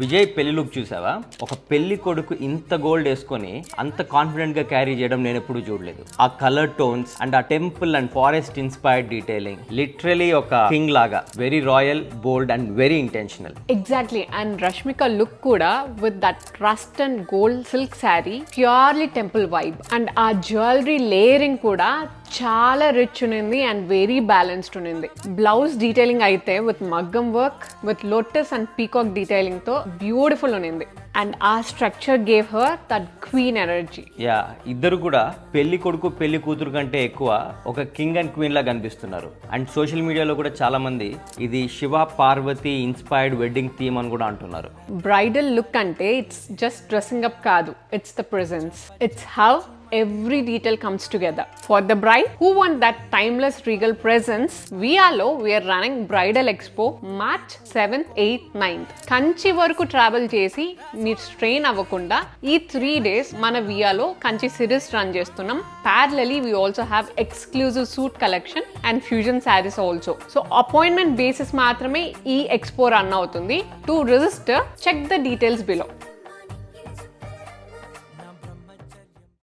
విజయ్ పెళ్లి లుక్ చూసావా? ఒక పెళ్లి కొడుకు ఇంత గోల్డ్ వేసుకొని అంత కాన్ఫిడెంట్ గా క్యారీ చేయడం నేను ఎప్పుడు చూడలేదు. ఆ కలర్ టోన్స్ అండ్ ఆ temple and forest inspired detailing literally ఒక కింగ్ లాగా, very royal, bold and very intentional. Exactly. And Rashmika look కూడా with that rust and gold silk sari, purely temple vibe. And ఆ జ్యువెలరీ లేయరింగ్ కూడా చాలా rich ఉన్నింది and very balanced ఉన్నింది. Blouse detailing అయితే with maggam work with lotus and peacock detailing తో beautiful ఉన్నింది. And ఆ structure gave her that queen energy. Yeah, ఇద్దరు కూడా పెళ్లి కొడుకు పెళ్లి కూతురు కంటే ఎక్కువ ఒక కింగ్ అండ్ క్వీన్ లా కనిపిస్తున్నారు. అండ్ సోషల్ మీడియాలో కూడా చాలా మంది ఇది Shiva Parvati inspired wedding theme అని కూడా అంటున్నారు. బ్రైడల్ లుక్ అంటే ఇట్స్ జస్ట్ డ్రెస్సింగ్ అప్ కాదు, it's the presence. It's how every detail comes together. For the bride who want that timeless regal presence, VIAలో we are running Bridal Expo March 7th, 8th, 9th. Kanchi వరకు travel చేసి మీరు strain అవ్వకుండా ఈ 3 days మన VIAలో Kanchi series run చేస్తున్నాం. Parallelly we also have exclusive suit collection and fusion sarees also. So appointment basis మాత్రమే ఈ expo run అవుతుంది. To register, check the details below.